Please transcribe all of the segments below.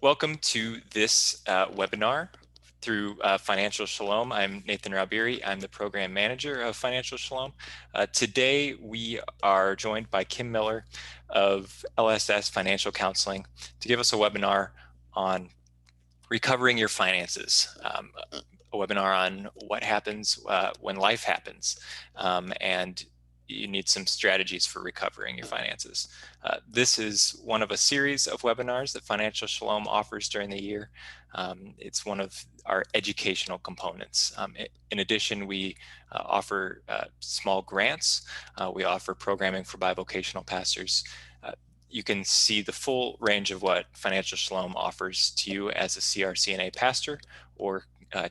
Welcome to this webinar through Financial Shalom. I'm Nathan Raubiri. I'm the program manager of Financial Shalom. Today we are joined by Kim Miller of LSS Financial Counseling to give us a webinar on recovering your finances. A webinar on what happens when life happens, and you need some strategies for recovering your finances. This is one of a series of webinars that Financial Shalom offers during the year. It's one of our educational components. In addition, we offer small grants. We offer programming for bivocational pastors. You can see the full range of what Financial Shalom offers to you as a CRCNA pastor or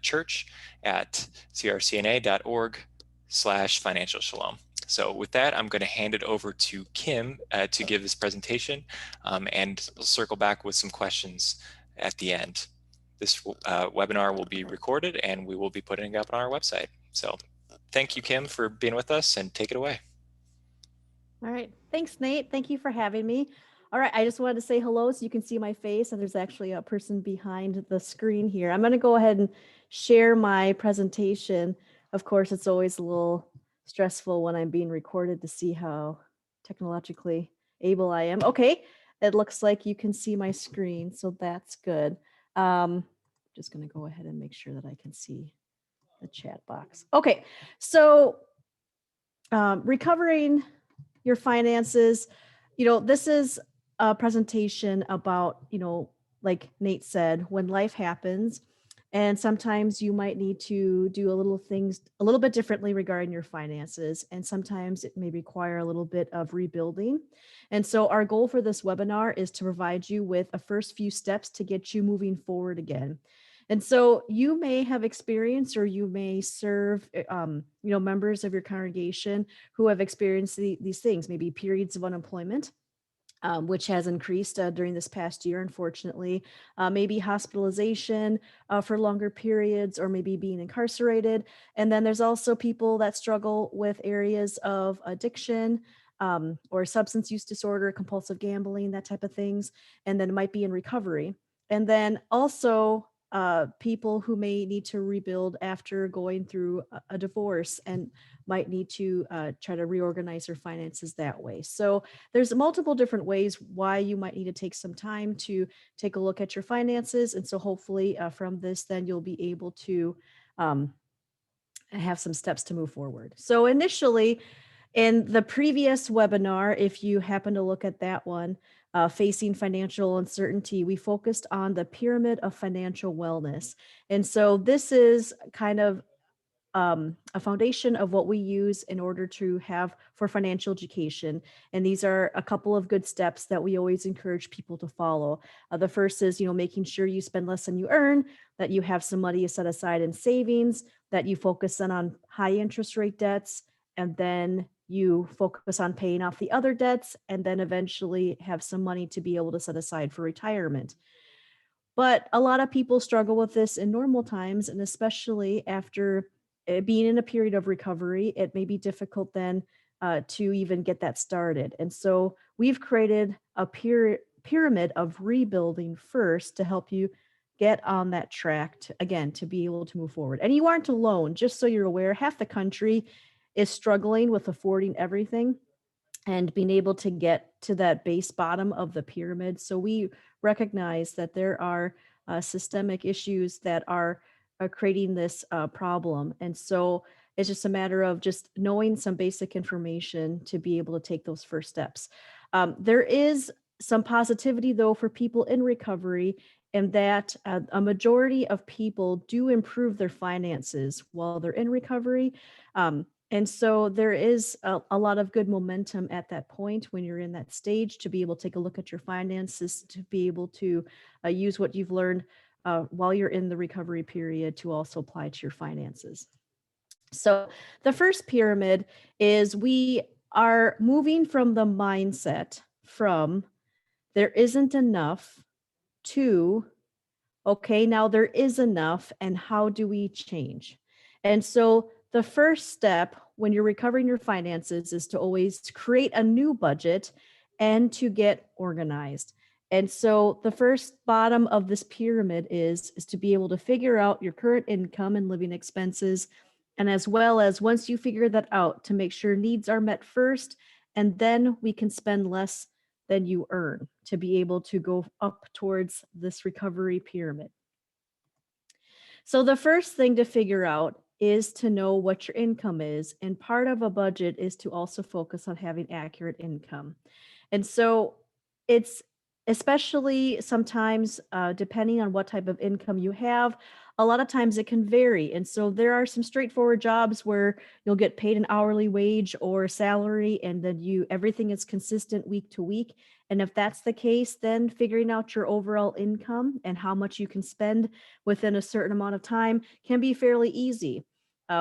church at crcna.org/financial shalom. So with that, I'm going to hand it over to Kim to give this presentation, and we'll circle back with some questions at the end. This webinar will be recorded and we will be putting it up on our website. So thank you, Kim, for being with us, and take it away. All right. Thanks, Nate. Thank you for having me. All right. I just wanted to say hello so you can see my face, and there's actually a person behind the screen here. I'm going to go ahead and share my presentation. Of course, it's always a little stressful when I'm being recorded to see how technologically able I am. Okay. It looks like you can see my screen, so that's good. Just going to go ahead and make sure that I can see the chat box. Okay. So recovering your finances, this is a presentation about, like Nate said, when life happens, and sometimes you might need to do things a little bit differently regarding your finances, and sometimes it may require a little bit of rebuilding. And so our goal for this webinar is to provide you with a first few steps to get you moving forward again. And so you may have experienced, or you may serve, members of your congregation who have experienced these things, maybe periods of unemployment, which has increased during this past year, unfortunately, maybe hospitalization for longer periods, or maybe being incarcerated. And then there's also people that struggle with areas of addiction, or substance use disorder, compulsive gambling, that type of things, and then might be in recovery. And then also people who may need to rebuild after going through a divorce and might need to try to reorganize their finances that way. So there's multiple different ways why you might need to take some time to take a look at your finances. And so hopefully from this, then you'll be able to have some steps to move forward. So initially, in the previous webinar, if you happen to look at that one, facing financial uncertainty, we focused on the pyramid of financial wellness. And so this is kind of a foundation of what we use in order to have for financial education. And these are a couple of good steps that we always encourage people to follow. The first is, making sure you spend less than you earn, that you have some money set aside in savings, that you focus on high interest rate debts, and then you focus on paying off the other debts, and then eventually have some money to be able to set aside for retirement. But a lot of people struggle with this in normal times, and especially after being in a period of recovery, it may be difficult then to even get that started. And so we've created a pyramid of rebuilding first to help you get on that track to be able to move forward. And you aren't alone. Just so you're aware, half the country is struggling with affording everything and being able to get to that base bottom of the pyramid. So we recognize that there are systemic issues that are creating this problem. And so it's just a matter of just knowing some basic information to be able to take those first steps. There is some positivity, though, for people in recovery, and that a majority of people do improve their finances while they're in recovery. And so there is a lot of good momentum at that point when you're in that stage to be able to take a look at your finances, to be able to use what you've learned while you're in the recovery period to also apply to your finances. So the first pyramid is we are moving from the mindset from there isn't enough to, okay, now there is enough, and how do we change? And so the first step when you're recovering your finances is to always create a new budget and to get organized. And so the first bottom of this pyramid is to be able to figure out your current income and living expenses. And as well as once you figure that out, to make sure needs are met first, and then we can spend less than you earn to be able to go up towards this recovery pyramid. So the first thing to figure out is to know what your income is. And part of a budget is to also focus on having accurate income. And so it's especially sometimes, depending on what type of income you have, a lot of times it can vary. And so there are some straightforward jobs where you'll get paid an hourly wage or salary, and then everything is consistent week to week. And if that's the case, then figuring out your overall income and how much you can spend within a certain amount of time can be fairly easy.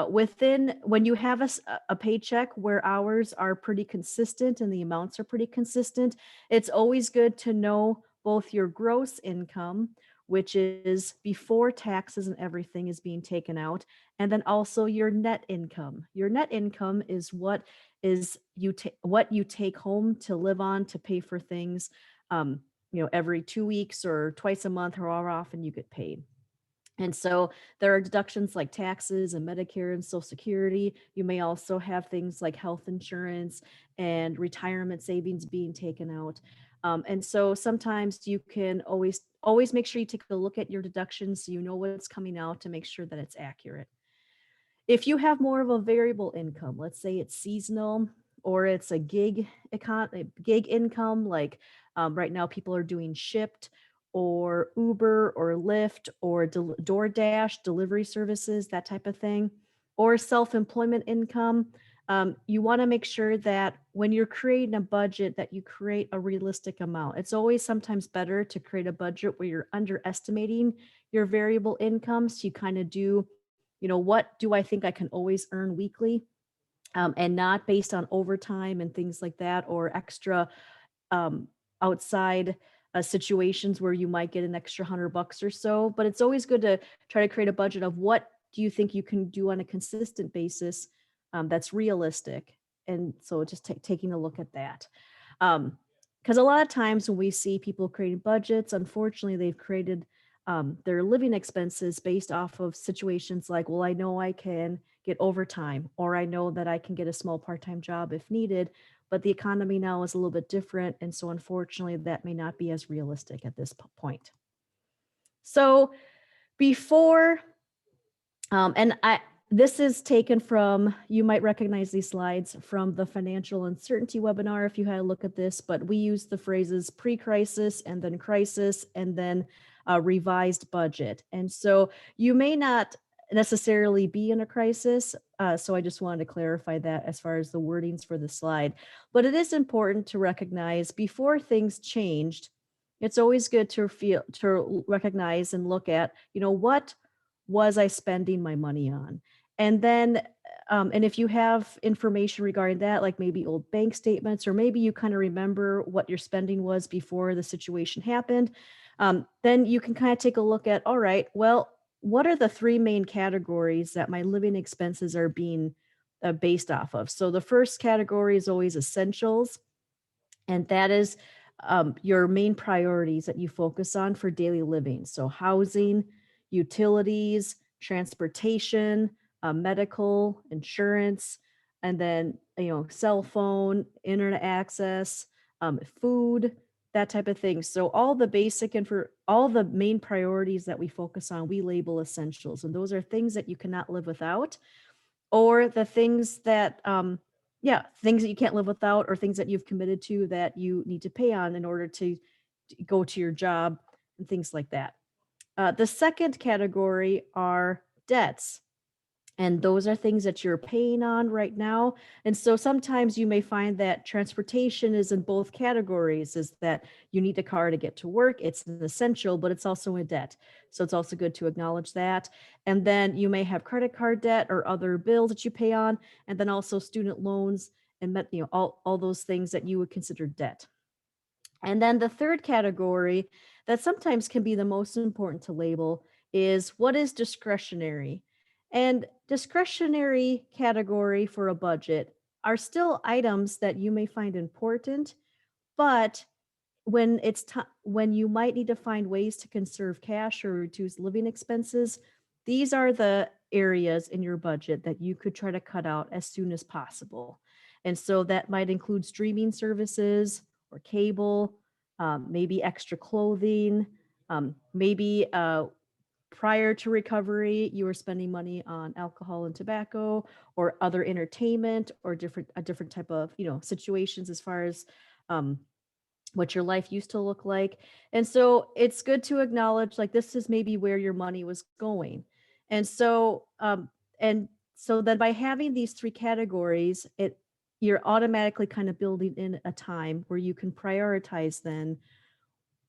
Within when you have a paycheck where hours are pretty consistent and the amounts are pretty consistent, it's always good to know both your gross income, which is before taxes and everything is being taken out, and then also your net income. Your net income is what you take home to live on, to pay for things, um, every 2 weeks or twice a month, or however often you get paid. And so there are deductions like taxes and Medicare and Social Security. You may also have things like health insurance and retirement savings being taken out. And so sometimes you can always make sure you take a look at your deductions so you know what's coming out to make sure that it's accurate. If you have more of a variable income, let's say it's seasonal or it's a gig income, like right now people are doing Shipped or Uber or Lyft or DoorDash delivery services, that type of thing, or self-employment income. You want to make sure that when you're creating a budget that you create a realistic amount. It's always sometimes better to create a budget where you're underestimating your variable income, so you kind of do, what do I think I can always earn weekly? And not based on overtime and things like that, or extra um, outside situations where you might get an extra $100 or so. But it's always good to try to create a budget of what do you think you can do on a consistent basis, that's realistic. And so just taking a look at that. Because a lot of times when we see people creating budgets, unfortunately, they've created their living expenses based off of situations like, well, I know I can get overtime, or I know that I can get a small part time job if needed, but the economy now is a little bit different. And so, unfortunately, that may not be as realistic at this point. So, before and this is taken from, you might recognize these slides from the financial uncertainty webinar if you had a look at this, but we use the phrases pre-crisis and then crisis and then revised budget. And so you may not necessarily be in a crisis. So I just wanted to clarify that as far as the wordings for the slide. But it is important to recognize before things changed, it's always good to recognize and look at, what was I spending my money on? And then, and if you have information regarding that, like maybe old bank statements, or maybe you kind of remember what your spending was before the situation happened, then you can kind of take a look at, all right, well, what are the three main categories that my living expenses are being based off of? So the first category is always essentials, and that is your main priorities that you focus on for daily living. So housing, utilities, transportation, medical, insurance, and then, cell phone, internet access, food, that type of thing. So all the basic and for all the main priorities that we focus on, we label essentials, and those are things that you cannot live without, or the things that things that you can't live without, or things that you've committed to that you need to pay on in order to go to your job and things like that. The second category are debts, and those are things that you're paying on right now. And so sometimes you may find that transportation is in both categories, is that you need a car to get to work, it's an essential, but it's also a debt. So it's also good to acknowledge that. And then you may have credit card debt or other bills that you pay on, and then also student loans and all those things that you would consider debt. And then the third category that sometimes can be the most important to label is what is discretionary. And discretionary category for a budget are still items that you may find important, but when you might need to find ways to conserve cash or reduce living expenses, these are the areas in your budget that you could try to cut out as soon as possible. And so that might include streaming services or cable, maybe extra clothing, maybe prior to recovery, you were spending money on alcohol and tobacco or other entertainment or a different type of, situations as far as um, what your life used to look like. And so it's good to acknowledge like this is maybe where your money was going. And so and so then by having these three categories, you're automatically kind of building in a time where you can prioritize then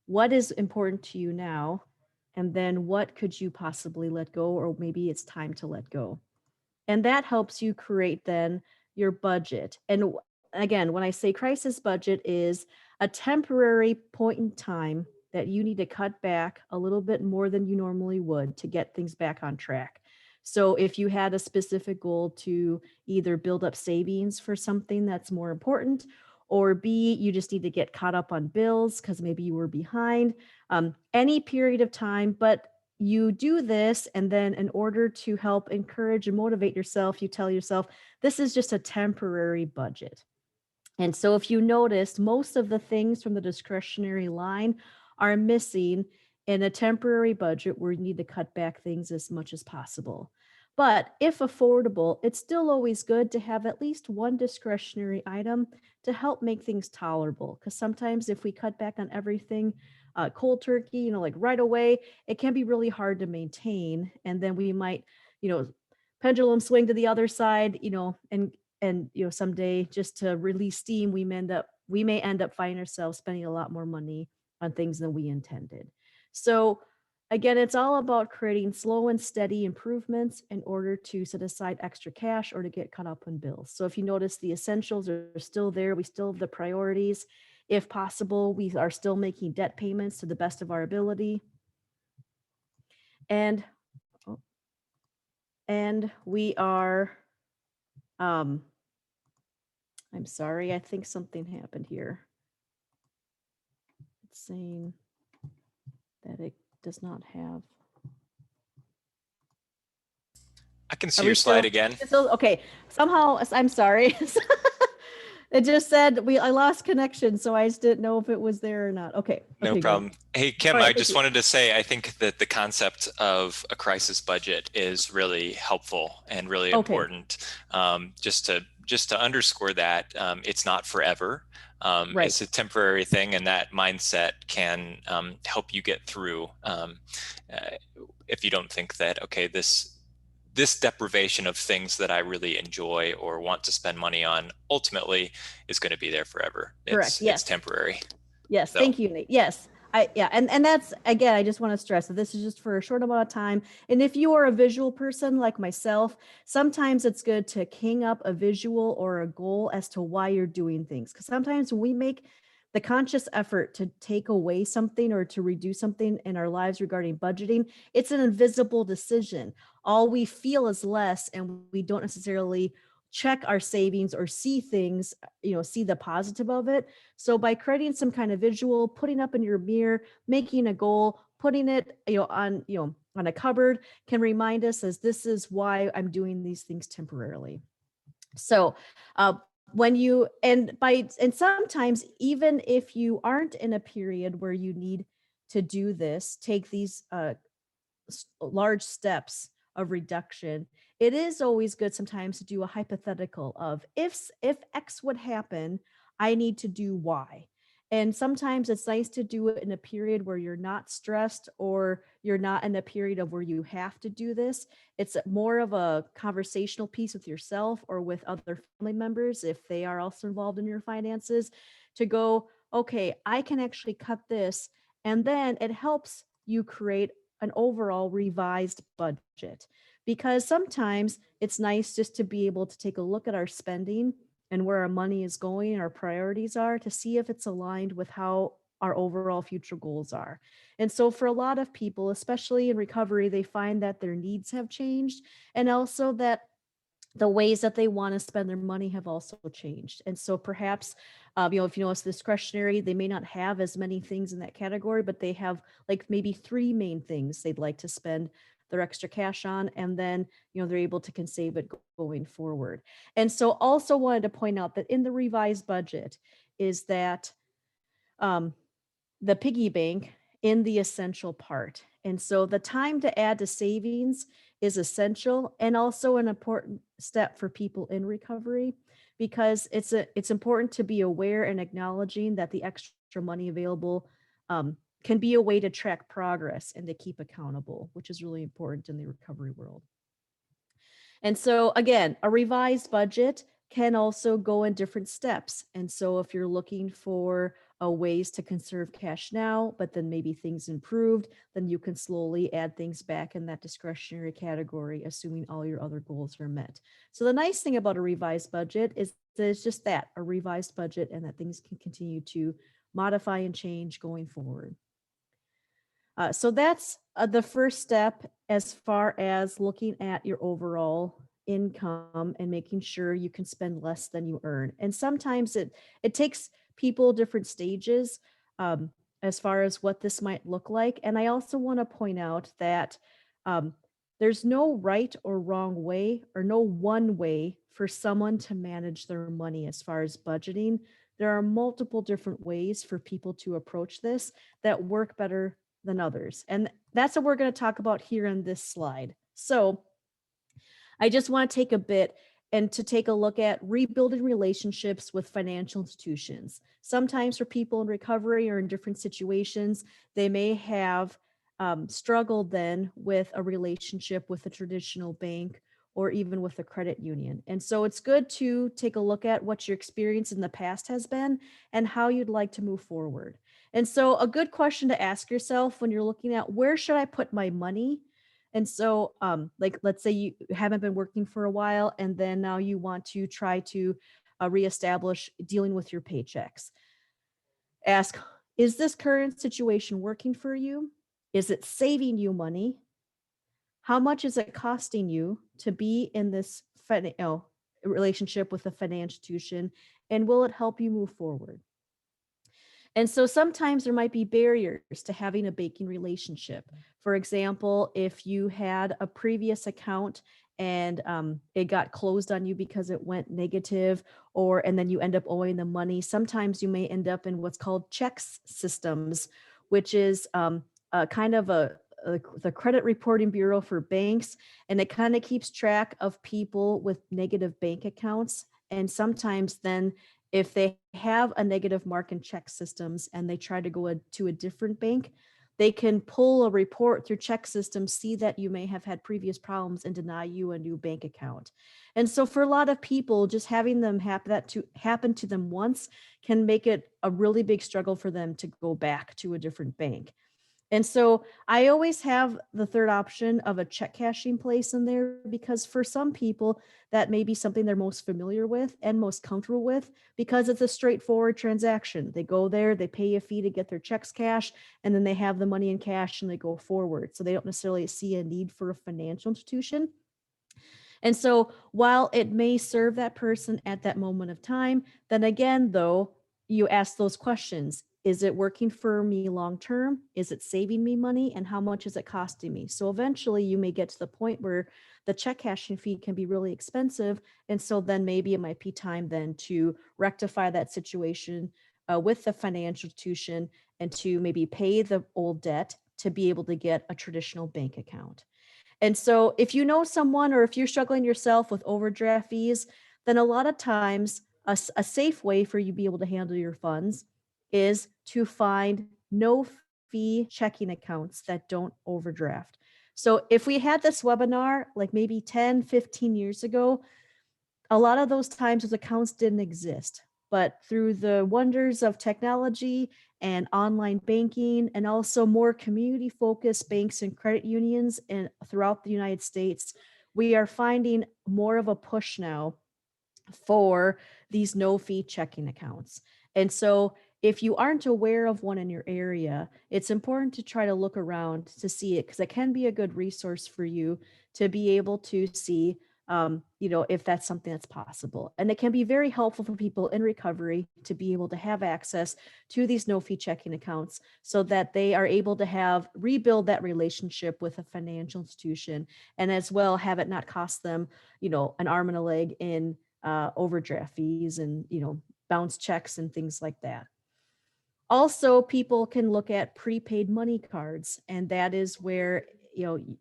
what is important to you now, and then what could you possibly let go, or maybe it's time to let go. And that helps you create then your budget. And again, when I say crisis budget is a temporary point in time that you need to cut back a little bit more than you normally would to get things back on track. So if you had a specific goal to either build up savings for something that's more important, or B, you just need to get caught up on bills because maybe you were behind, any period of time, but you do this, and then in order to help encourage and motivate yourself, you tell yourself, this is just a temporary budget. And so if you noticed, most of the things from the discretionary line are missing in a temporary budget where you need to cut back things as much as possible. But if affordable, it's still always good to have at least one discretionary item to help make things tolerable. Because sometimes if we cut back on everything cold turkey, like right away, it can be really hard to maintain. And then we might, you know, pendulum swing to the other side, and someday just to release steam we may end up finding ourselves spending a lot more money on things than we intended. So again, it's all about creating slow and steady improvements in order to set aside extra cash or to get caught up on bills. So if you notice, the essentials are still there, we still have the priorities. If possible, we are still making debt payments to the best of our ability, and oh, and we are um I'm sorry, I think something happened here. It's saying that it does not have. I can Are see we your slide still? again. It's still okay. Somehow, I'm sorry. It just said I lost connection, so I just didn't know if it was there or not. Okay. No Okay, good. problem. Hey, All Kim, right, I thank just you. wanted to say I think that the concept of a crisis budget is really helpful and really Okay. important. Just to underscore that, it's not forever. Right. It's a temporary thing, and that mindset can help you get through. Uh, if you don't think that, okay, this deprivation of things that I really enjoy or want to spend money on ultimately is going to be there forever. Correct. It's Yes. temporary. Yes, So thank you, Nate. Yes. And that's, again, I just want to stress that this is just for a short amount of time. And if you are a visual person like myself, sometimes it's good to king up a visual or a goal as to why you're doing things. Because sometimes when we make the conscious effort to take away something or to reduce something in our lives regarding budgeting, it's an invisible decision. All we feel is less, and we don't necessarily check our savings or see things, see the positive of it. So by creating some kind of visual, putting up in your mirror, making a goal, putting it, on a cupboard can remind us as this is why I'm doing these things temporarily. So when you and sometimes even if you aren't in a period where you need to do this, take these large steps of reduction, it is always good sometimes to do a hypothetical of if X would happen, I need to do Y. And sometimes it's nice to do it in a period where you're not stressed or you're not in a period of where you have to do this. It's more of a conversational piece with yourself or with other family members if they are also involved in your finances to go, okay, I can actually cut this. And then it helps you create an overall revised budget, because sometimes it's nice just to be able to take a look at our spending and where our money is going and our priorities are to see if it's aligned with how our overall future goals are. And so for a lot of people, especially in recovery, they find that their needs have changed, and also that the ways that they want to spend their money have also changed. And so perhaps, if you know it's discretionary, they may not have as many things in that category, but they have like maybe three main things they'd like to spend their extra cash on. And then, they're able to can save it going forward. And so also wanted to point out that in the revised budget is that um, the piggy bank in the essential part. And so the time to add to savings is essential and also an important step for people in recovery because it's important to be aware and acknowledging that the extra money available can be a way to track progress and to keep accountable, which is really important in the recovery world. And so again, a revised budget can also go in different steps. And so if you're looking for ways to conserve cash now, but then maybe things improved, then you can slowly add things back in that discretionary category, assuming all your other goals are met. So the nice thing about a revised budget is that it's just that, a revised budget, and that things can continue to modify and change going forward. So that's the first step as far as looking at your overall income and making sure you can spend less than you earn. And sometimes it takes people different stages um, as far as what this might look like. And I also want to point out that um, there's no right or wrong way or no one way for someone to manage their money as far as budgeting. There are multiple different ways for people to approach this that work better than others. And that's what we're going to talk about here in this slide. So I just want to take a bit and to take a look at rebuilding relationships with financial institutions. Sometimes for people in recovery or in different situations, they may have struggled then with a relationship with a traditional bank or even with a credit union. And so it's good to take a look at what your experience in the past has been and how you'd like to move forward. And so a good question to ask yourself when you're looking at where should I put my money? And so, like, let's say you haven't been working for a while, and then now you want to try to reestablish dealing with your paychecks. Ask, is this current situation working for you? Is it saving you money? How much is it costing you to be in this relationship with a financial institution? And will it help you move forward? And so sometimes there might be barriers to having a banking relationship. For example, if you had a previous account and it got closed on you because it went negative, and then you end up owing the money, sometimes you may end up in what's called checks systems, which is a kind of the credit reporting bureau for banks, and it kind of keeps track of people with negative bank accounts. And sometimes then if they have a negative mark in check systems and they try to go to a different bank, they can pull a report through check systems, see that you may have had previous problems and deny you a new bank account. And so for a lot of people, just having them happen to them once can make it a really big struggle for them to go back to a different bank. And so I always have the third option of a check cashing place in there because for some people, that may be something they're most familiar with and most comfortable with because it's a straightforward transaction. They go there, they pay a fee to get their checks cashed, and then they have the money in cash and they go forward. So they don't necessarily see a need for a financial institution. And so while it may serve that person at that moment of time, then again, though, you ask those questions. Is it working for me long term? Is it saving me money? And how much is it costing me? So eventually you may get to the point where the check cashing fee can be really expensive. And so then maybe it might be time then to rectify that situation with the financial institution and to maybe pay the old debt to be able to get a traditional bank account. And so if you know someone or if you're struggling yourself with overdraft fees, then a lot of times a safe way for you to be able to handle your funds is to find no fee checking accounts that don't overdraft. So if we had this webinar like maybe 10, 15 years ago, a lot of those times those accounts didn't exist. But through the wonders of technology and online banking and also more community focused banks and credit unions and throughout the United States, we are finding more of a push now for these no fee checking accounts. And so if you aren't aware of one in your area, it's important to try to look around to see it because it can be a good resource for you to be able to see if that's something that's possible. And it can be very helpful for people in recovery to be able to have access to these no fee checking accounts so that they are able to rebuild that relationship with a financial institution, and as well have it not cost them, an arm and a leg in overdraft fees and, bounce checks and things like that. Also, people can look at prepaid money cards, and that is where,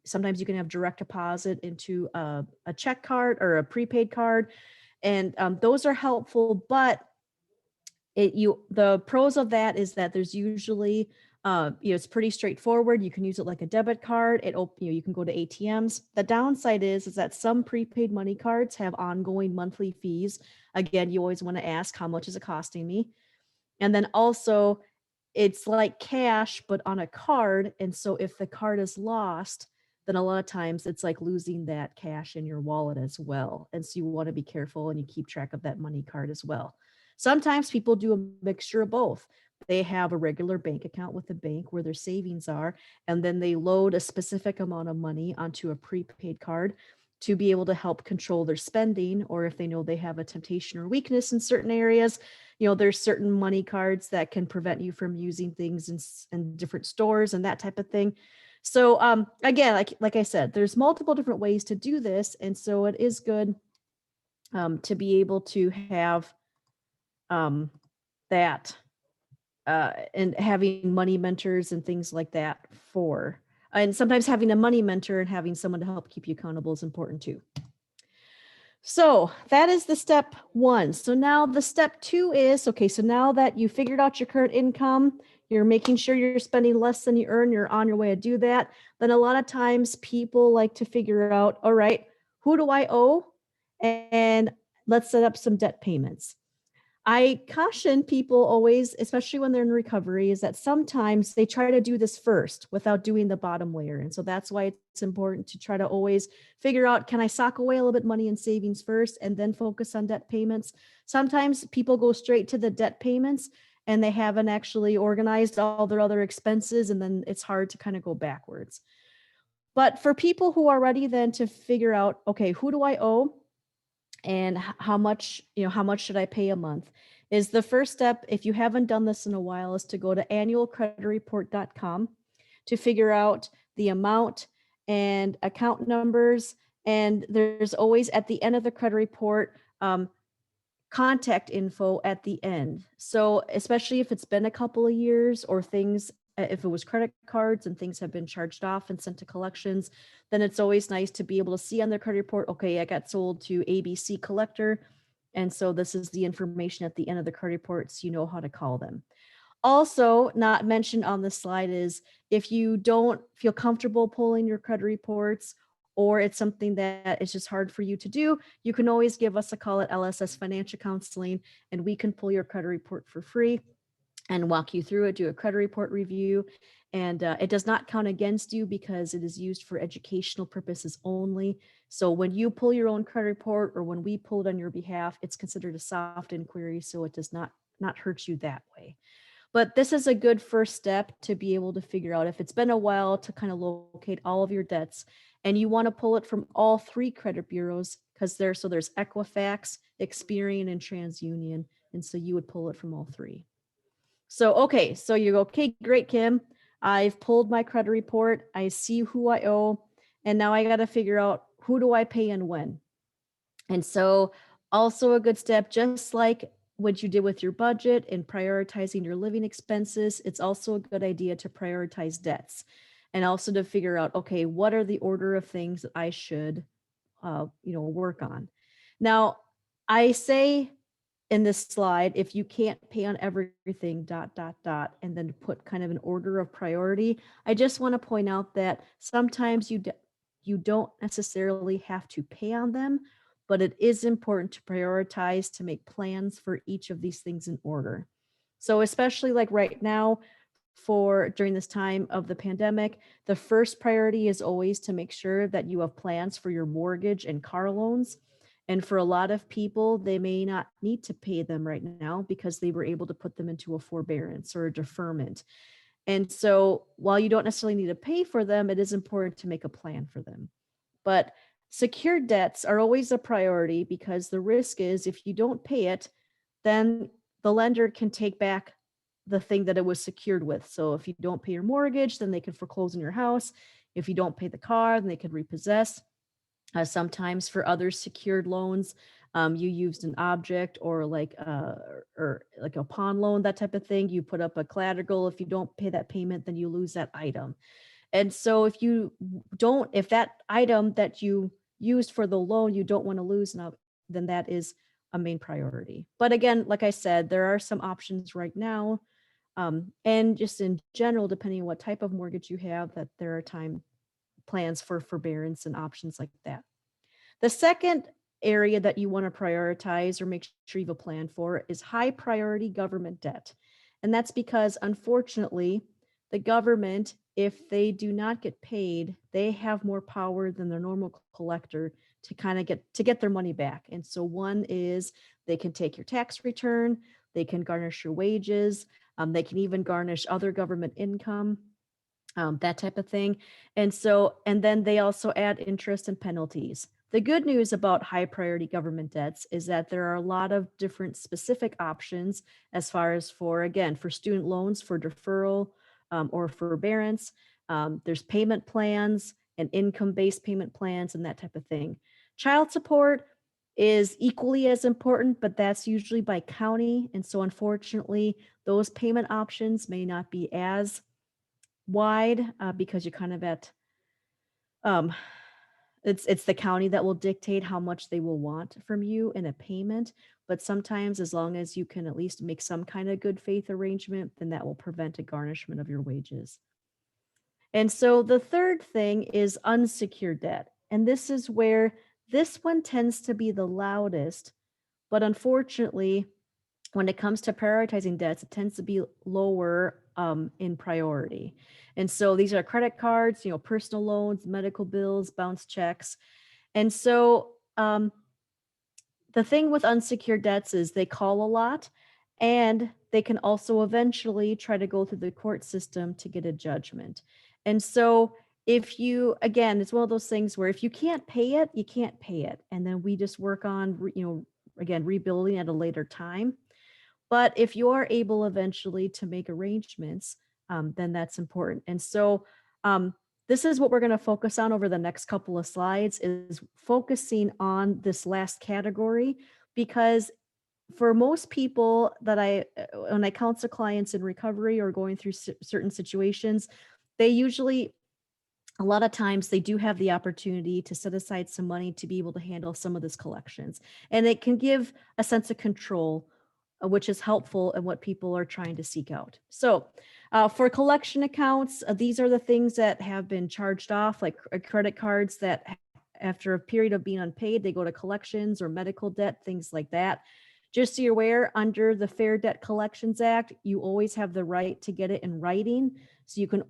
sometimes you can have direct deposit into a check card or a prepaid card, and those are helpful. But the pros of that is that there's usually, it's pretty straightforward. You can use it like a debit card. You can go to ATMs. The downside is that some prepaid money cards have ongoing monthly fees. Again, you always want to ask, how much is it costing me? And then also, it's like cash, but on a card. And so if the card is lost, then a lot of times it's like losing that cash in your wallet as well. And so you want to be careful and you keep track of that money card as well. Sometimes people do a mixture of both. They have a regular bank account with the bank where their savings are, and then they load a specific amount of money onto a prepaid card to be able to help control their spending, or if they know they have a temptation or weakness in certain areas. There's certain money cards that can prevent you from using things in different stores and that type of thing. So again, like I said, there's multiple different ways to do this, and so it is good to be able to have that and having money mentors and things like that and sometimes having a money mentor and having someone to help keep you accountable is important too. So that is the step one. So now the step two is, okay, so now that you figured out your current income, you're making sure you're spending less than you earn, you're on your way to do that. Then a lot of times people like to figure out, all right, who do I owe? And let's set up some debt payments. I caution people always, especially when they're in recovery, is that sometimes they try to do this first without doing the bottom layer. And so that's why it's important to try to always figure out, can I sock away a little bit money in savings first and then focus on debt payments? Sometimes people go straight to the debt payments and they haven't actually organized all their other expenses, and then it's hard to kind of go backwards. But for people who are ready then to figure out, okay, who do I owe? And how much should I pay a month, is the first step. If you haven't done this in a while, is to go to annualcreditreport.com to figure out the amount and account numbers. And there's always at the end of the credit report contact info at the end. So especially if it's been a couple of years, or things, if it was credit cards and things have been charged off and sent to collections, then it's always nice to be able to see on their credit report, okay, I got sold to ABC collector. And so this is the information at the end of the credit report, so you know how to call them. Also, not mentioned on the slide is, if you don't feel comfortable pulling your credit reports, or it's something that is just hard for you to do, you can always give us a call at LSS Financial Counseling, and we can pull your credit report for free and walk you through it, do a credit report review. And it does not count against you because it is used for educational purposes only. So when you pull your own credit report, or when we pull it on your behalf, it's considered a soft inquiry, so it does not hurt you that way. But this is a good first step to be able to figure out, if it's been a while, to kind of locate all of your debts. And you want to pull it from all three credit bureaus, because there's Equifax, Experian, and TransUnion. And so you would pull it from all three. So, okay, so you go, okay, great, Kim. I've pulled my credit report. I see who I owe. And now I got to figure out, who do I pay and when? And so also a good step, just like what you did with your budget and prioritizing your living expenses, it's also a good idea to prioritize debts, and also to figure out, okay, what are the order of things that I should, work on. Now, I say in this slide, if you can't pay on everything, and then put kind of an order of priority, I just want to point out that sometimes you don't necessarily have to pay on them, but it is important to prioritize, to make plans for each of these things in order. So especially like right now, for during this time of the pandemic, the first priority is always to make sure that you have plans for your mortgage and car loans. And for a lot of people, they may not need to pay them right now because they were able to put them into a forbearance or a deferment. And so while you don't necessarily need to pay for them, it is important to make a plan for them. But Secured debts are always a priority because the risk is if you don't pay it, then the lender can take back the thing that it was secured with. So if you don't pay your mortgage, then they can foreclose on your house. If you don't pay the car, then they could repossess. Sometimes for other secured loans, you used an object or like a pawn loan, that type of thing. You put up a collateral. If you don't pay that payment, then you lose that item. And so if that item that you used for the loan, you don't want to lose now, then that is a main priority. But again, like I said, there are some options right now. And just in general, depending on what type of mortgage you have, that there are time plans for forbearance and options like that. The second area that you want to prioritize or make sure you have a plan for is high priority government debt. And that's because unfortunately, the government, if they do not get paid, they have more power than their normal collector to kind of get their money back. And so one is they can take your tax return, they can garnish your wages, they can even garnish other government income, that type of thing. And then they also add interest and penalties. The good news about high priority government debts is that there are a lot of different specific options as far as for student loans, for deferral, or forbearance. There's payment plans and income based payment plans and that type of thing. Child support is equally as important, but that's usually by county. And so, unfortunately, those payment options may not be as wide, because you're kind of at um it's the county that will dictate how much they will want from you in a payment, but sometimes as long as you can at least make some kind of good faith arrangement, then that will prevent a garnishment of your wages. And so the third thing is unsecured debt, and this is where this one tends to be the loudest, but unfortunately when it comes to prioritizing debts, it tends to be lower, in priority. And so these are credit cards, personal loans, medical bills, bounce checks. And so the thing with unsecured debts is they call a lot, and they can also eventually try to go through the court system to get a judgment. And so if you, again, it's one of those things where if you can't pay it, you can't pay it. And then we just work on, again, rebuilding at a later time. But if you are able eventually to make arrangements, then that's important. And so this is what we're going to focus on over the next couple of slides, is focusing on this last category, because for most people that when I counsel clients in recovery or going through certain situations, they usually, a lot of times they do have the opportunity to set aside some money to be able to handle some of this collections. And it can give a sense of control, which is helpful in what people are trying to seek out. So for collection accounts, these are the things that have been charged off, like credit cards that after a period of being unpaid, they go to collections, or medical debt, things like that. Just so you're aware, under the Fair Debt Collections Act, you always have the right to get it in writing. So you can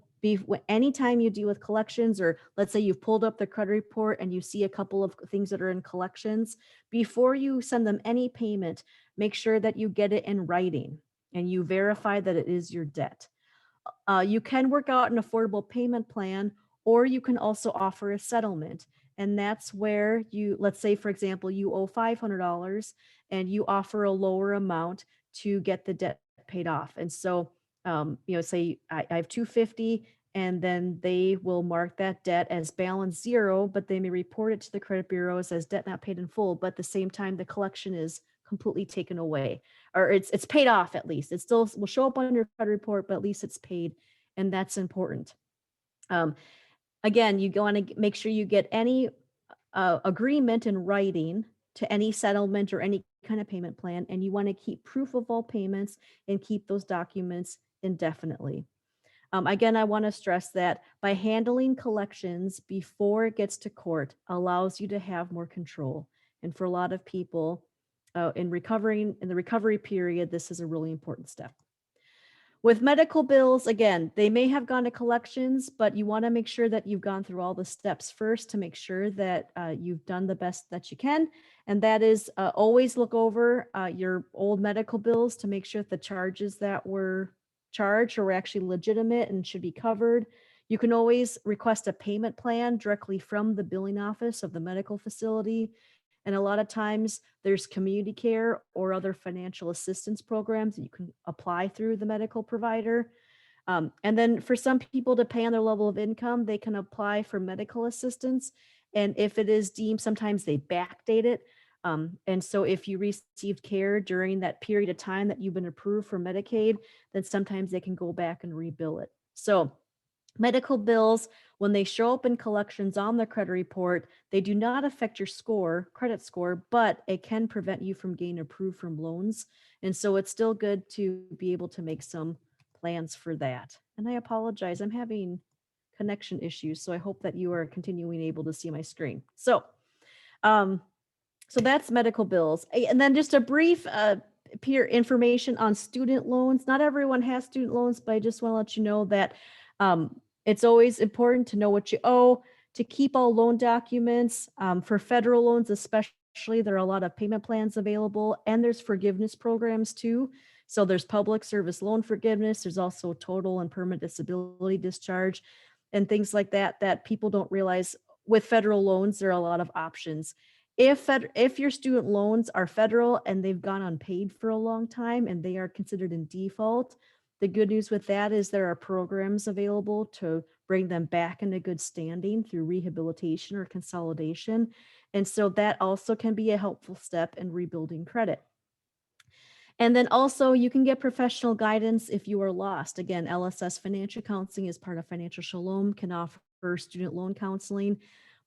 anytime you deal with collections, or let's say you've pulled up the credit report and you see a couple of things that are in collections, before you send them any payment, make sure that you get it in writing and you verify that it is your debt. You can work out an affordable payment plan, or you can also offer a settlement. And that's where let's say, for example, you owe $500 and you offer a lower amount to get the debt paid off. And so, say I have 250, and then they will mark that debt as balance zero, but they may report it to the credit bureaus as debt not paid in full. But at the same time, the collection is completely taken away, or it's paid off. At least it still will show up on your credit report, but at least it's paid, and that's important. Um, Again, you want to make sure you get any agreement in writing to any settlement or any kind of payment plan, and you want to keep proof of all payments and keep those documents indefinitely. Again, I want to stress that by handling collections before it gets to court allows you to have more control. And for a lot of people in the recovery period, this is a really important step. With medical bills, again, they may have gone to collections, but you want to make sure that you've gone through all the steps first to make sure that you've done the best that you can. And that is always look over your old medical bills to make sure that the charges that were charged are actually legitimate and should be covered. You can always request a payment plan directly from the billing office of the medical facility. And a lot of times there's community care or other financial assistance programs that you can apply through the medical provider. And then for some people to pay on their level of income, they can apply for medical assistance. And if it is deemed, sometimes they backdate it. And so if you received care during that period of time that you've been approved for Medicaid, then sometimes they can go back and rebill it. So medical bills, when they show up in collections on the credit report, they do not affect your score, credit score, but it can prevent you from getting approved from loans. And so it's still good to be able to make some plans for that. And I apologize, I'm having connection issues, so I hope that you are continuing able to see my screen. Um, so that's medical bills. And then just a brief peer information on student loans. Not everyone has student loans, but I just want to let you know that it's always important to know what you owe, to keep all loan documents. For federal loans, especially, there are a lot of payment plans available, and there's forgiveness programs too. So there's public service loan forgiveness. There's also total and permanent disability discharge and things like that, that people don't realize. With federal loans, there are a lot of options. If your student loans are federal and they've gone unpaid for a long time and they are considered in default, the good news with that is there are programs available to bring them back into good standing through rehabilitation or consolidation. And so that also can be a helpful step in rebuilding credit. And then also you can get professional guidance if you are lost. Again, LSS Financial Counseling is part of Financial Shalom, can offer student loan counseling.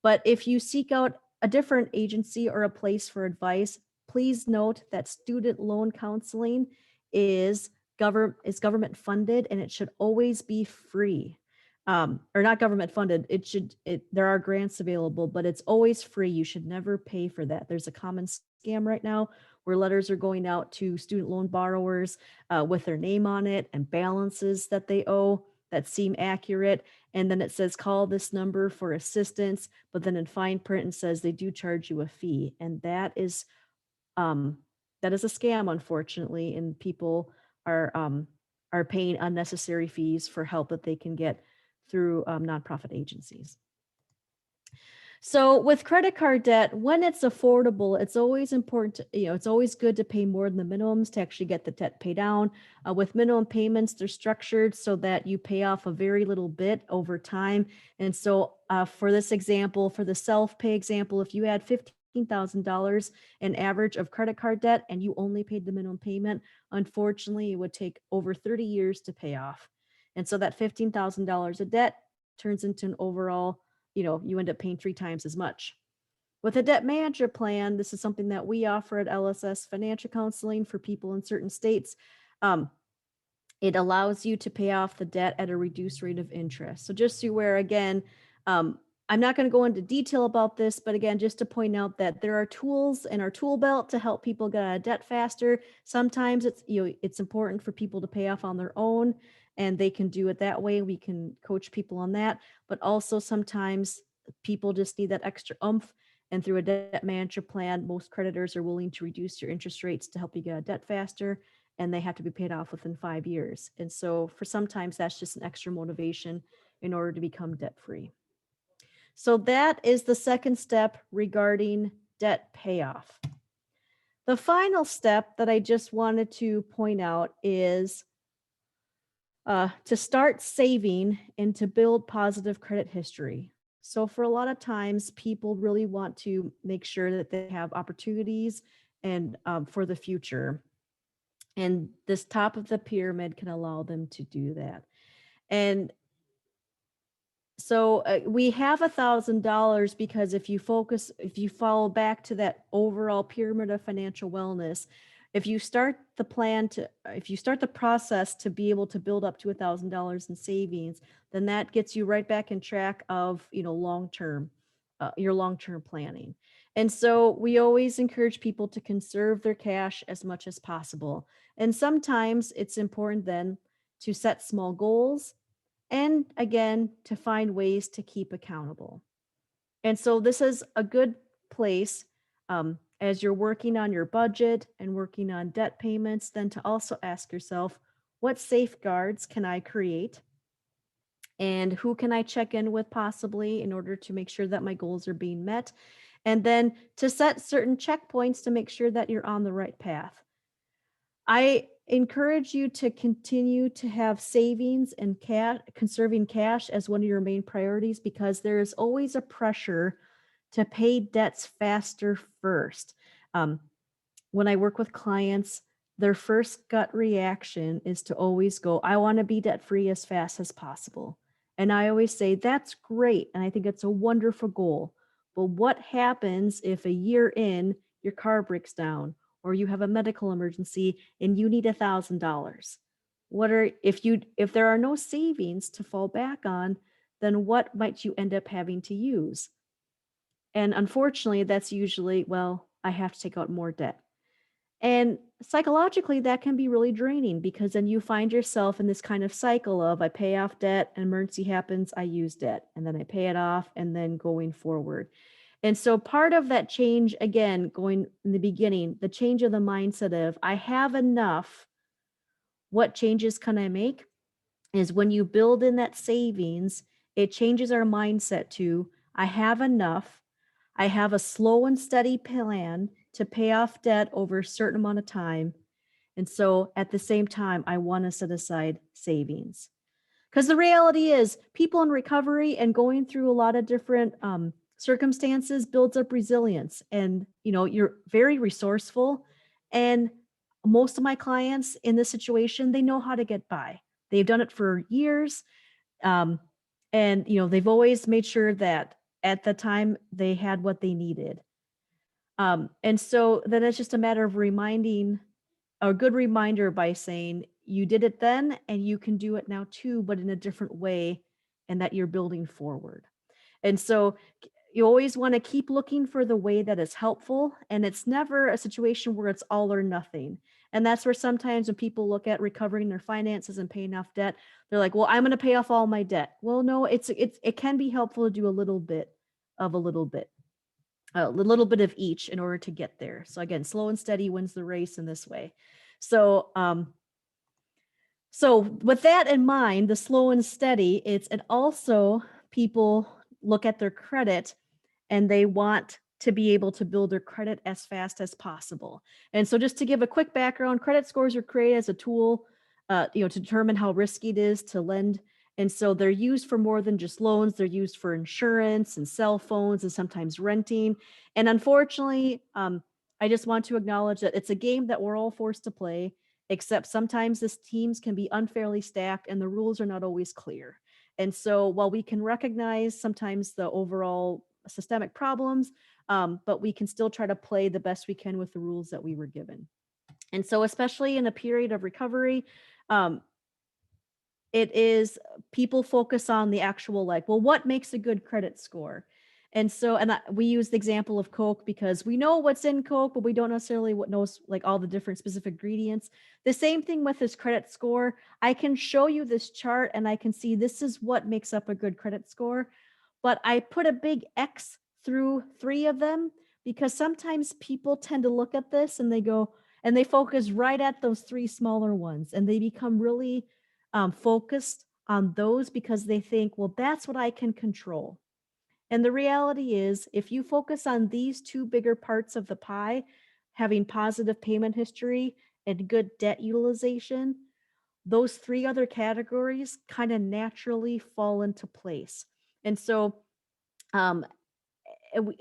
But if you seek out a different agency or a place for advice, please note that student loan counseling is government funded, and it should always be free. Or not government funded. There are grants available, but it's always free. You should never pay for that. There's a common scam right now where letters are going out to student loan borrowers with their name on it and balances that they owe that seem accurate. And then it says, call this number for assistance. But then in fine print, it says they do charge you a fee. And um, that is a scam, unfortunately. And people are paying unnecessary fees for help that they can get through nonprofit agencies. So with credit card debt, when it's affordable, it's always important to, it's always good to pay more than the minimums to actually get the debt paid down. With minimum payments, they're structured so that you pay off a very little bit over time. And so for this example, for the self-pay example, if you had $15,000 in average of credit card debt and you only paid the minimum payment, unfortunately, it would take over 30 years to pay off. And so that $15,000 of debt turns into an overall, you end up paying 3 times as much. With a debt manager plan, this is something that we offer at LSS Financial Counseling for people in certain states. It allows you to pay off the debt at a reduced rate of interest. So just so you're aware, again, I'm not going to go into detail about this, but again, just to point out that there are tools in our tool belt to help people get out of debt faster. Sometimes it's important for people to pay off on their own, and they can do it that way. We can coach people on that, but also sometimes people just need that extra oomph. And through a debt manager plan, most creditors are willing to reduce your interest rates to help you get out of debt faster, and they have to be paid off within 5 years. And so for sometimes that's just an extra motivation in order to become debt free. So that is the second step regarding debt payoff. The final step that I just wanted to point out is to start saving and to build positive credit history. So for a lot of times, people really want to make sure that they have opportunities and for the future. And this top of the pyramid can allow them to do that. And so we have $1,000 because if you follow back to that overall pyramid of financial wellness, if you start the process to be able to build up to $1,000 in savings, then that gets you right back in track of, your long-term planning. And so we always encourage people to conserve their cash as much as possible. And sometimes it's important then to set small goals and again, to find ways to keep accountable. And so this is a good place as you're working on your budget and working on debt payments, then to also ask yourself, what safeguards can I create? and who can I check in with possibly in order to make sure that my goals are being met, and then to set certain checkpoints to make sure that you're on the right path. I encourage you to continue to have savings and cash, conserving cash as one of your main priorities, because there is always a pressure to pay debts faster first. Um, when I work with clients, their first gut reaction is to always go, I want to be debt free as fast as possible. And I always say, that's great. And I think it's a wonderful goal. But what happens if a year in your car breaks down or you have a medical emergency and you need $1,000? If there are no savings to fall back on, then what might you end up having to use? And unfortunately, that's usually, well, I have to take out more debt. And psychologically, that can be really draining because then you find yourself in this kind of cycle of I pay off debt, an emergency happens, I use debt, and then I pay it off, and then going forward. And so part of that change, again, going in the beginning, the change of the mindset of I have enough, what changes can I make? Is when you build in that savings, it changes our mindset to I have enough. I have a slow and steady plan to pay off debt over a certain amount of time. And so at the same time, I want to set aside savings. Because the reality is, people in recovery and going through a lot of different circumstances builds up resilience. And, you're very resourceful. And most of my clients in this situation, they know how to get by. They've done it for years. Um, and, they've always made sure that at the time they had what they needed. And so then it's just a matter of reminding a good reminder by saying you did it then and you can do it now too, but in a different way, and that you're building forward. And so you always want to keep looking for the way that is helpful. And it's never a situation where it's all or nothing. And that's where sometimes when people look at recovering their finances and paying off debt, they're like, well, I'm going to pay off all my debt. Well, no, it can be helpful to do a little bit of a little bit, a little bit of each in order to get there. So again, slow and steady wins the race in this way. So, so with that in mind, the slow and steady, and also people look at their credit and they want to be able to build their credit as fast as possible. And so just to give a quick background, credit scores are created as a tool, to determine how risky it is to lend. And so they're used for more than just loans. They're used for insurance and cell phones and sometimes renting. And unfortunately, I just want to acknowledge that it's a game that we're all forced to play, except sometimes these teams can be unfairly stacked and the rules are not always clear. And so while we can recognize sometimes the overall systemic problems, but we can still try to play the best we can with the rules that we were given. And so, especially in a period of recovery, um, it is people focus on the actual, like, well, what makes a good credit score? And so, we use the example of Coke because we know what's in Coke, but we don't necessarily what knows like all the different specific ingredients. The same thing with this credit score. I can show you this chart and I can see this is what makes up a good credit score, but I put a big X through 3 of them because sometimes people tend to look at this and they go and they focus right at those 3 smaller ones and they become really focused on those because they think, well, that's what I can control. And the reality is, if you focus on these 2 bigger parts of the pie, having positive payment history and good debt utilization, those 3 other categories kind of naturally fall into place. And so, um,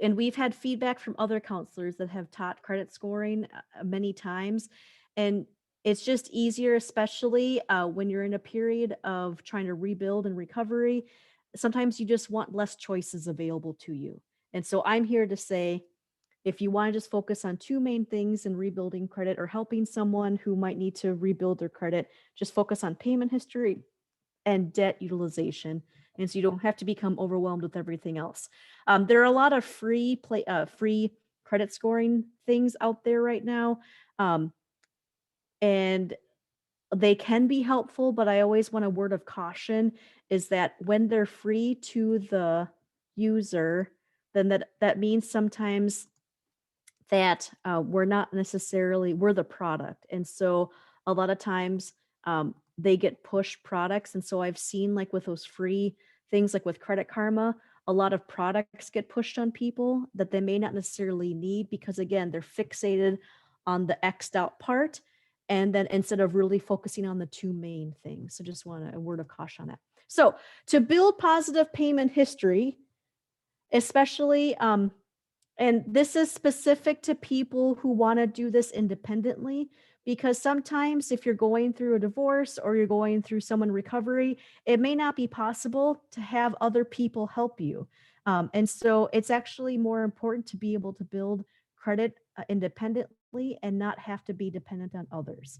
and we've had feedback from other counselors that have taught credit scoring many times, and it's just easier, especially when you're in a period of trying to rebuild and recovery. Sometimes you just want less choices available to you. And so I'm here to say, if you want to just focus on 2 main things in rebuilding credit or helping someone who might need to rebuild their credit, just focus on payment history and debt utilization, and so you don't have to become overwhelmed with everything else. There are a lot of free credit scoring things out there right now, and they can be helpful. But I always want a word of caution: is that when they're free to the user, then that means sometimes that we're not necessarily we're the product, and so a lot of times they get push products. And so I've seen like with those free things like with Credit Karma, a lot of products get pushed on people that they may not necessarily need because again, they're fixated on the X'd out part. And then instead of really focusing on the two main things. So just want a word of caution on that. So to build positive payment history, especially and this is specific to people who want to do this independently, because sometimes if you're going through a divorce or you're going through someone recovery, it may not be possible to have other people help you. And so it's actually more important to be able to build credit independently and not have to be dependent on others.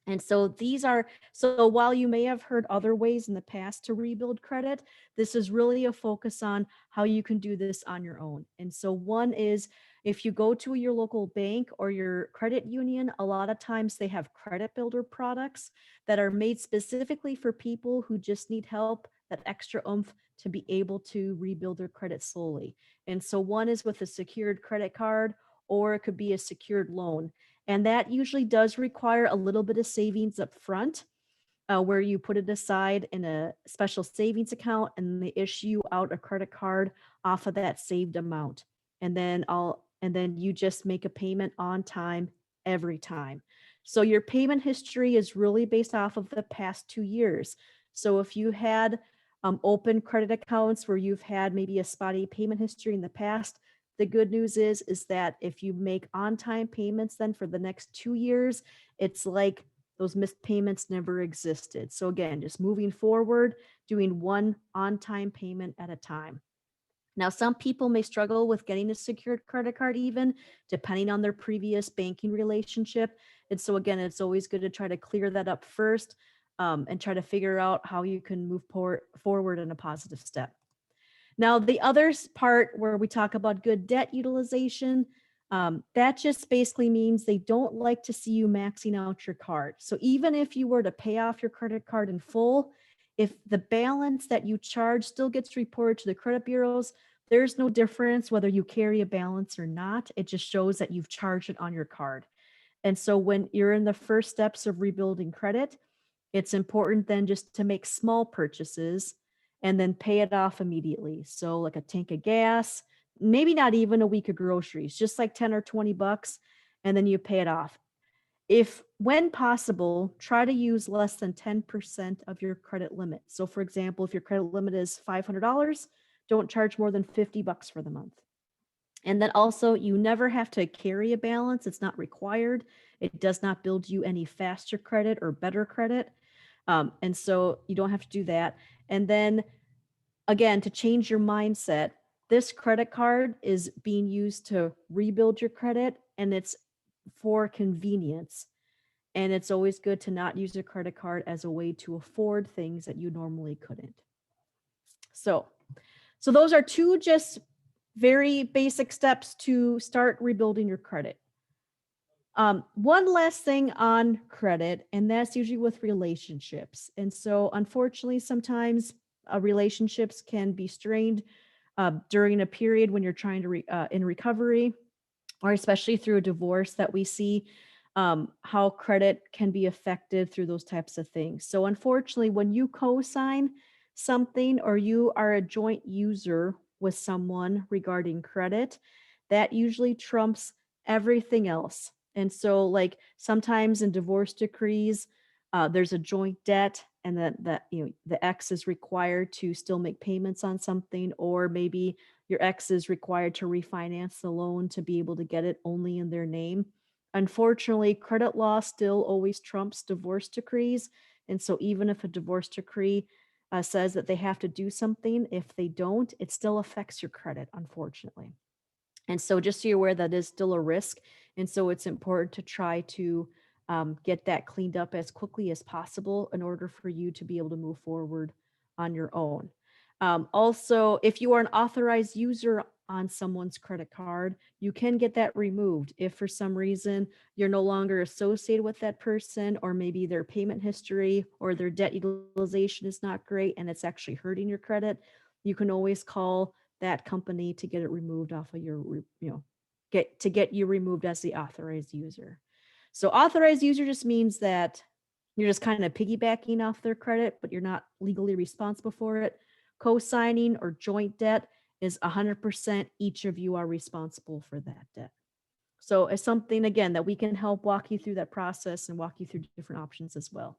And so these are, so while you may have heard other ways in the past to rebuild credit, this is really a focus on how you can do this on your own. And so one is if you go to your local bank or your credit union, a lot of times they have credit builder products that are made specifically for people who just need help, that extra oomph to be able to rebuild their credit slowly. And so one is with a secured credit card, or it could be a secured loan. And that usually does require a little bit of savings up front, where you put it aside in a special savings account and they issue out a credit card off of that saved amount. And then you just make a payment on time every time. So your payment history is really based off of the past 2 years. So if you had open credit accounts where you've had maybe a spotty payment history in the past, the good news is that if you make on-time payments then for the next 2 years, it's like those missed payments never existed. So again, just moving forward, doing one on-time payment at a time. Now, some people may struggle with getting a secured credit card even depending on their previous banking relationship. And so again, it's always good to try to clear that up first, and try to figure out how you can move forward in a positive step. Now, the other part where we talk about good debt utilization, that just basically means they don't like to see you maxing out your card. So even if you were to pay off your credit card in full, if the balance that you charge still gets reported to the credit bureaus, there's no difference whether you carry a balance or not. It just shows that you've charged it on your card. And so when you're in the first steps of rebuilding credit, it's important then just to make small purchases and then pay it off immediately. So like a tank of gas, maybe not even a week of groceries, just like 10 or 20 bucks, and then you pay it off. If when possible, try to use less than 10% of your credit limit. So for example, if your credit limit is $500, don't charge more than 50 bucks for the month. And then also, you never have to carry a balance. It's not required. It does not build you any faster credit or better credit. And so you don't have to do that. And then again, to change your mindset, this credit card is being used to rebuild your credit and it's for convenience. And it's always good to not use a credit card as a way to afford things that you normally couldn't. So, so those are two just very basic steps to start rebuilding your credit. One last thing on credit, and that's usually with relationships. And so, unfortunately, sometimes relationships can be strained during a period when you're trying to in recovery, or especially through a divorce that we see how credit can be affected through those types of things. So, unfortunately, when you co-sign something or you are a joint user with someone regarding credit, that usually trumps everything else. And so, like sometimes in divorce decrees, there's a joint debt, and that the ex is required to still make payments on something, or maybe your ex is required to refinance the loan to be able to get it only in their name. Unfortunately, credit law still always trumps divorce decrees, and so even if a divorce decree says that they have to do something, if they don't, it still affects your credit, unfortunately. And so just so you're aware, that is still a risk. And so it's important to try to get that cleaned up as quickly as possible in order for you to be able to move forward on your own. Also, if you are an authorized user on someone's credit card, you can get that removed. If for some reason you're no longer associated with that person, or maybe their payment history or their debt utilization is not great and it's actually hurting your credit, you can always call that company to get it removed off of your, get you removed as the authorized user. So authorized user just means that You're just kind of piggybacking off their credit, but you're not legally responsible for it. Co-signing or joint debt is 100% each of you are responsible for that debt. So it's something, again, that we can help walk you through that process and walk you through different options as well.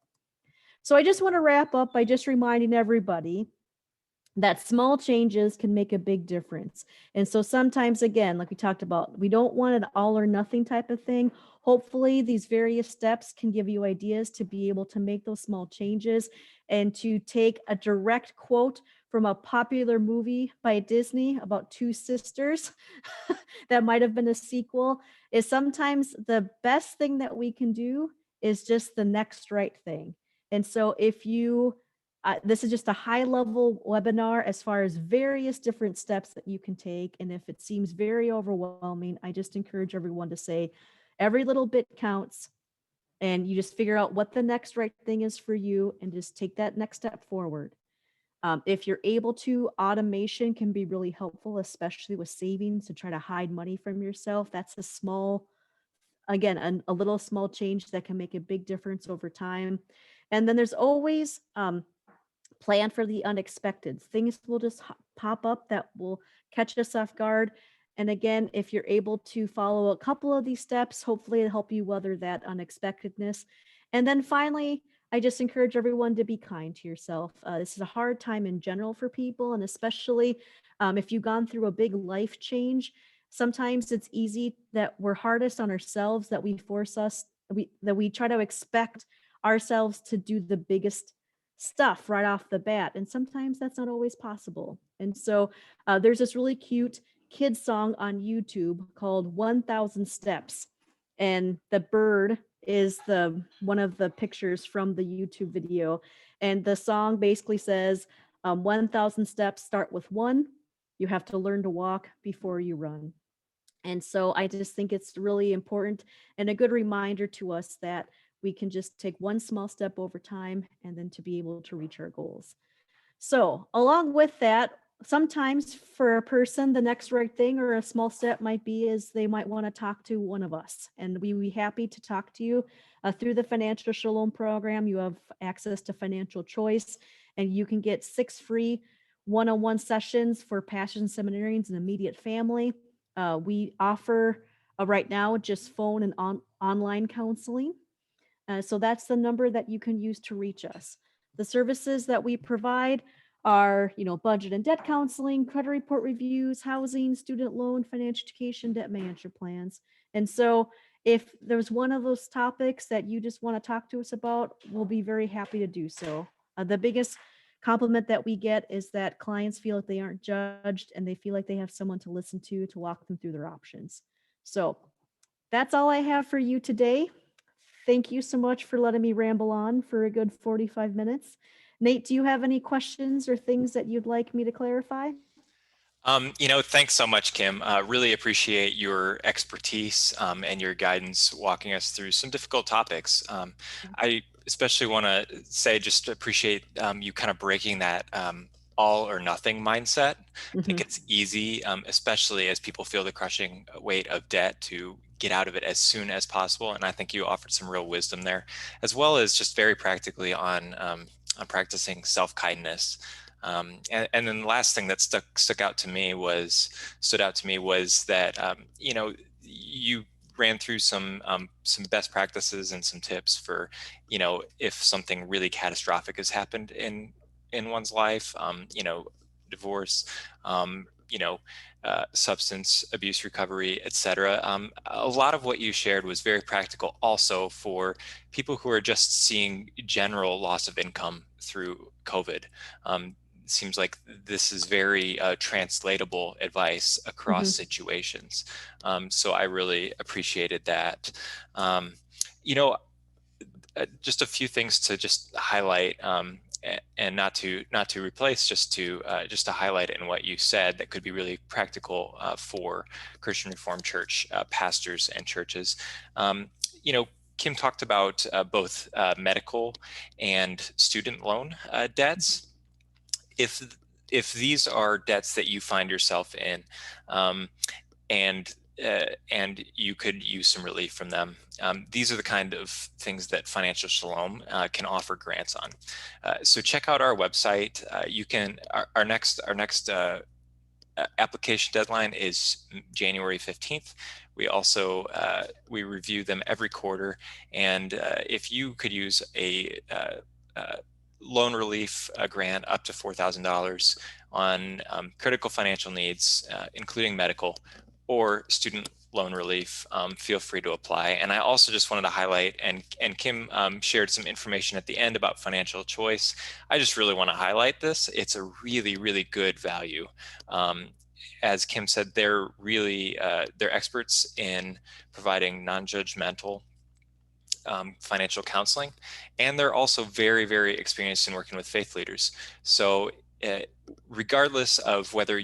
So I just want to wrap up by just reminding everybody that small changes can make a big difference. And so sometimes, again, like we talked about, we don't want an all or nothing type of thing. Hopefully, these various steps can give you ideas to be able to make those small changes. And to take a direct quote from a popular movie by Disney about two sisters that might have been a sequel, is sometimes the best thing that we can do is just the next right thing. And so if you this is just a high level webinar as far as various different steps that you can take. And if it seems very overwhelming, I just encourage everyone to say every little bit counts, and you just figure out what the next right thing is for you and just take that next step forward. If you're able to, automation can be really helpful, especially with savings, to try to hide money from yourself. That's a small, again, a little small change that can make a big difference over time. And then there's always plan for the unexpected. Things will just pop up that will catch us off guard. And again, if you're able to follow a couple of these steps, hopefully it'll help you weather that unexpectedness. And then finally, I just encourage everyone to be kind to yourself. This is a hard time in general for people, and especially if you've gone through a big life change. Sometimes it's easy that we're hardest on ourselves, that we force us, that we try to expect ourselves to do the biggest stuff right off the bat. And sometimes that's not always possible. And so there's this really cute kids song on YouTube called 1000 Steps. And the bird is the one of the pictures from the YouTube video. And the song basically says 1000 steps start with one. You have to learn to walk before you run. And so I just think it's really important and a good reminder to us that we can just take one small step over time and then to be able to reach our goals. So, along with that, sometimes for a person, the next right thing or a small step might be is they might want to talk to one of us, and we would be happy to talk to you through the Financial Shalom program. You have access to financial choice, and you can get 6 free one-on-one sessions for passion seminarians and immediate family. We offer right now just phone and online counseling. So that's the number that you can use to reach us. The services that we provide are, budget and debt counseling, credit report reviews, housing, student loan, financial education, debt management plans. And so if there's one of those topics that you just want to talk to us about, we'll be very happy to do so. The biggest compliment that we get is that clients feel like they aren't judged and they feel like they have someone to listen to walk them through their options. So that's all I have for you today. Thank you so much for letting me ramble on for a good 45 minutes. Nate, do you have any questions or things that you'd like me to clarify? Thanks so much, Kim. Really appreciate your expertise and your guidance walking us through some difficult topics. I especially want to say just appreciate you kind of breaking that all or nothing mindset. I think Mhm. it's easy, especially as people feel the crushing weight of debt, to get out of it as soon as possible. And I think you offered some real wisdom there, as well as just very practically on practicing self-kindness. And then the last thing that stood out to me was that you ran through some best practices and some tips for, if something really catastrophic has happened in one's life, divorce, substance abuse recovery, etc. A lot of what you shared was very practical also for people who are just seeing general loss of income through COVID. Seems like this is very translatable advice across Mhm. situations. So I really appreciated that. Um, you know, just a few things to just highlight, and not to replace, just to highlight in what you said that could be really practical for Christian Reformed Church pastors and churches. You know, Kim talked about both medical and student loan debts. If if these are debts that you find yourself in, um, and and you could use some relief from them. These are the kind of things that Financial Shalom can offer grants on. So check out our website. You can our next application deadline is January 15th. We also we review them every quarter, and if you could use a loan relief grant up to $4,000 on critical financial needs, including medical or student loan relief, feel free to apply. And I also just wanted to highlight, and Kim shared some information at the end about financial choice. I just really want to highlight this. It's a really, really good value. Um, as Kim said, they're experts in providing non-judgmental financial counseling, and they're also very, very experienced in working with faith leaders. So, uh, regardless of whether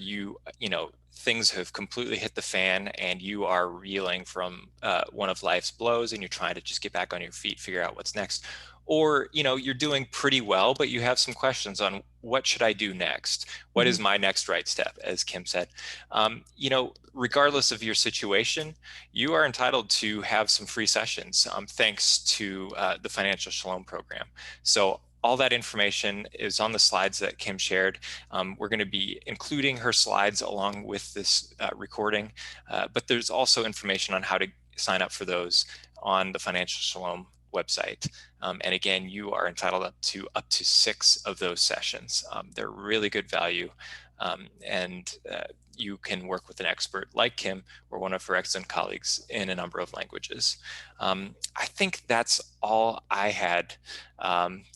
things have completely hit the fan and you are reeling from one of life's blows and you're trying to just get back on your feet, figure out what's next, or you're doing pretty well, but you have some questions on what should I do next? What Mhm. is my next right step, as Kim said? Regardless of your situation, you are entitled to have some free sessions thanks to the Financial Shalom program. So all that information is on the slides that Kim shared. We're going to be including her slides along with this recording, but there's also information on how to sign up for those on the Financial Shalom website. And again, you are entitled up to 6 of those sessions. They're really good value. And you can work with an expert like Kim or one of her excellent colleagues in a number of languages. I think that's all I had.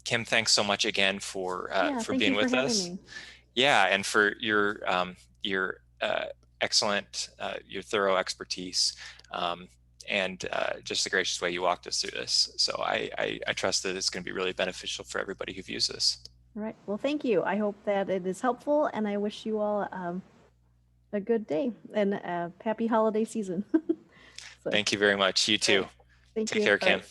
Kim, thanks so much again Yeah, for thank you being for with having us. me. Yeah, and for your excellent, your thorough expertise. And just the gracious way you walked us through this. So I trust that it's going to be really beneficial for everybody who views this. All right. Well, thank you. I hope that it is helpful, and I wish you all a good day and a happy holiday season. So, Thank you very much. You all too. right. Thank Take you. care, All Kim. right.